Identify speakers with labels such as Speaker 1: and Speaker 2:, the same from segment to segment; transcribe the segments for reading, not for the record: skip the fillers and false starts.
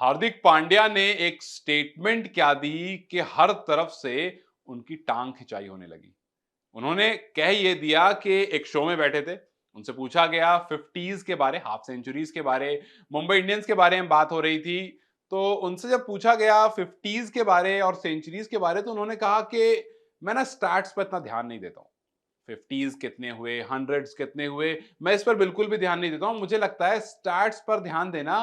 Speaker 1: हार्दिक पांड्या ने एक स्टेटमेंट क्या दी कि हर तरफ से उनकी टांग खिंचाई होने लगी। उन्होंने कह ये दिया कि एक शो में बैठे थे, उनसे पूछा गया 50s के बारे, हाफ सेंचुरीज के बारे, मुंबई इंडियंस के बारे में बात हो रही थी। तो उनसे जब पूछा गया 50s के बारे और सेंचुरीज के बारे, तो उन्होंने कहा कि मैं ना स्टैट्स पर इतना ध्यान नहीं देता हूँ। 50s कितने हुए, हंड्रेड्स कितने हुए, मैं इस पर बिल्कुल भी ध्यान नहीं देता हूँ। मुझे लगता है स्टैट्स पर ध्यान देना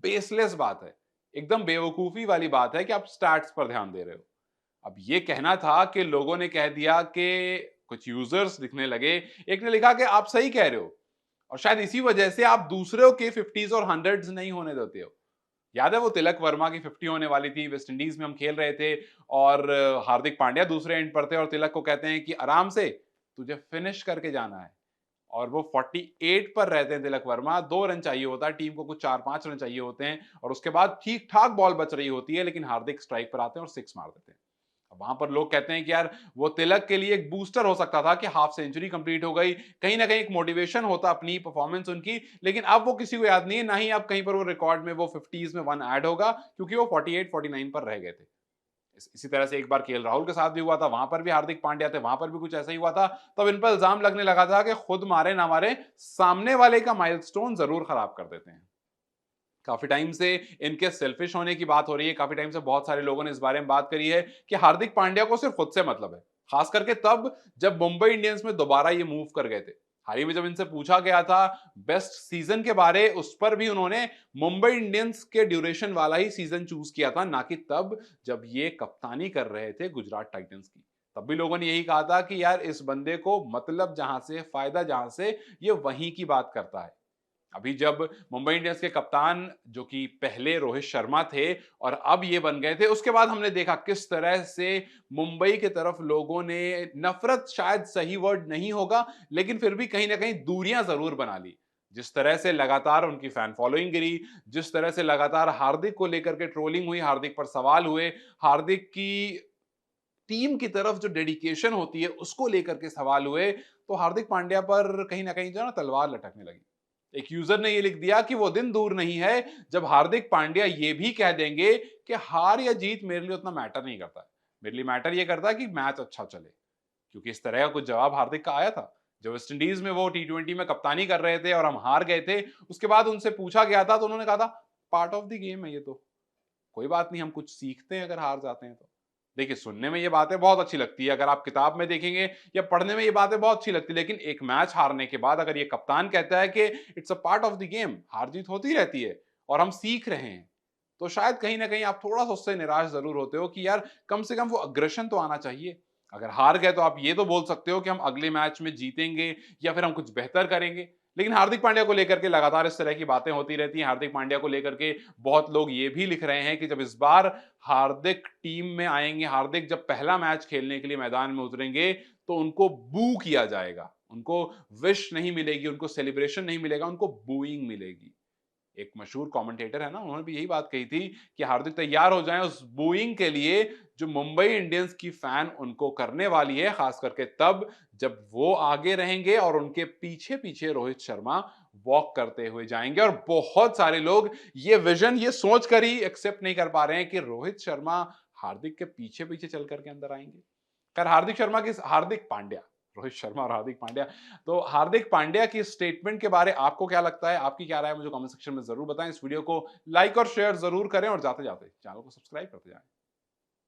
Speaker 1: बेसलेस बात है, एकदम बेवकूफी वाली बात है कि आप स्टैट्स पर ध्यान दे रहे हो। अब ये कहना था कि लोगों ने कह दिया कि कुछ यूजर्स लिखने लगे, एक ने लिखा कि आप सही कह रहे हो और शायद इसी वजह से आप दूसरों के 50s और हंड्रेड्स नहीं होने देते हो। याद है वो तिलक वर्मा की 50 होने वाली थी, वेस्ट इंडीज में हम खेल रहे थे और हार्दिक पांड्या दूसरे एंड पर थे और तिलक को कहते हैं कि आराम से, तुझे फिनिश करके जाना है। और वो 48 पर रहते हैं तिलक वर्मा, 2 रन चाहिए होता है, टीम को कुछ 4-5 रन चाहिए होते हैं और उसके बाद ठीक-ठाक बॉल बच रही होती है, लेकिन हार्दिक स्ट्राइक पर आते हैं और 6 मार देते हैं। अब वहां पर लोग कहते हैं कि यार वो तिलक के लिए एक बूस्टर हो सकता था कि हाफ सेंचुरी कंप्लीट हो गई, कहीं ना कहीं एक मोटिवेशन होता अपनी परफॉर्मेंस उनकी, लेकिन अब वो किसी को याद नहीं है, ना ही अब कहीं पर वो रिकॉर्ड में वो 50s में वन ऐड होगा, क्योंकि वो 48-49 पर रह गए थे। इसी तरह से एक बार केएल राहुल के साथ भी हुआ था, वहां पर भी हार्दिक पांड्या थे, वहां पर भी कुछ ऐसा ही हुआ था। तब इन पर इल्जाम लगने लगा था कि खुद मारे ना मारे, सामने वाले का माइलस्टोन जरूर खराब कर देते हैं। काफी टाइम से इनके सेल्फिश होने की बात हो रही है, काफी टाइम से बहुत सारे लोगों ने इस बारे में बात करी है कि हार्दिक पांड्या को सिर्फ खुद से मतलब है, खास करके तब जब मुंबई इंडियंस में दोबारा ये मूव कर गए थे। हाल ही में जब इनसे पूछा गया था बेस्ट सीजन के बारे, उस पर भी उन्होंने मुंबई इंडियंस के ड्यूरेशन वाला ही सीजन चूज किया था, ना कि तब जब ये कप्तानी कर रहे थे गुजरात टाइटंस की। तब भी लोगों ने यही कहा था कि यार इस बंदे को मतलब जहां से फायदा जहां से, ये वहीं की बात करता है। अभी जब मुंबई इंडियंस के कप्तान, जो कि पहले रोहित शर्मा थे और अब ये बन गए थे, उसके बाद हमने देखा किस तरह से मुंबई की तरफ लोगों ने, नफरत शायद सही वर्ड नहीं होगा, लेकिन फिर भी कहीं ना कहीं दूरियां जरूर बना ली। जिस तरह से लगातार उनकी फैन फॉलोइंग गिरी, जिस तरह से लगातार हार्दिक को लेकर के ट्रोलिंग हुई, हार्दिक पर सवाल हुए, हार्दिक की टीम की तरफ जो डेडिकेशन होती है उसको लेकर के सवाल हुए, तो हार्दिक पांड्या पर कहीं ना कहीं जो है ना तलवार लटकने लगी। एक यूजर ने ये लिख दिया कि वो दिन दूर नहीं है जब हार्दिक पांड्या ये भी कह देंगे कि हार या जीत मेरे लिए उतना मैटर नहीं करता है, मेरे लिए मैटर ये करता है कि मैच अच्छा चले। क्योंकि इस तरह का कुछ जवाब हार्दिक का आया था जब वेस्ट इंडीज में वो टी20 में कप्तानी कर रहे थे और हम हार गए थे। उसके बाद उनसे पूछा गया था तो उन्होंने कहा था पार्ट ऑफ द गेम है ये तो, कोई बात नहीं, हम कुछ सीखते हैं अगर हार जाते हैं तो। देखिए, सुनने में ये बातें बहुत अच्छी लगती है, अगर आप किताब में देखेंगे या पढ़ने में ये बातें बहुत अच्छी लगती है, लेकिन एक मैच हारने के बाद अगर ये कप्तान कहता है कि it's a part of the game, हार जीत होती रहती है और हम सीख रहे हैं, तो शायद कहीं ना कहीं आप थोड़ा सा उससे निराश जरूर होते हो कि यार कम से कम वो अग्रेशन तो आना चाहिए। अगर हार गए तो आप ये तो बोल सकते हो कि हम अगले मैच में जीतेंगे या फिर हम कुछ बेहतर करेंगे। लेकिन हार्दिक पांड्या को लेकर के लगातार इस तरह की बातें होती रहती हैं। हार्दिक पांड्या को लेकर के बहुत लोग ये भी लिख रहे हैं कि जब इस बार हार्दिक टीम में आएंगे, हार्दिक जब पहला मैच खेलने के लिए मैदान में उतरेंगे, तो उनको बू किया जाएगा, उनको विश नहीं मिलेगी, उनको सेलिब्रेशन नहीं मिलेगा, उनको बूइंग मिलेगी। एक मशहूर कमेंटेटर है ना, उन्होंने भी यही बात कही थी कि हार्दिक तैयार हो जाएं उस बूइंग के लिए जो मुंबई इंडियंस की फैन उनको करने वाली है, खास करके तब जब वो आगे रहेंगे और उनके पीछे पीछे रोहित शर्मा वॉक करते हुए जाएंगे। और बहुत सारे लोग ये विजन, ये सोच कर ही एक्सेप्ट नहीं कर पा रहे हैं कि रोहित शर्मा हार्दिक के पीछे पीछे चल करके अंदर आएंगे। खैर, हार्दिक पांड्या, रोहित शर्मा और हार्दिक पांड्या, तो हार्दिक पांड्या की स्टेटमेंट के बारे आपको क्या लगता है, आपकी क्या राय है, मुझे कमेंट सेक्शन में जरूर बताएं। इस वीडियो को लाइक और शेयर जरूर करें और जाते जाते चैनल को सब्सक्राइब करते जाएं।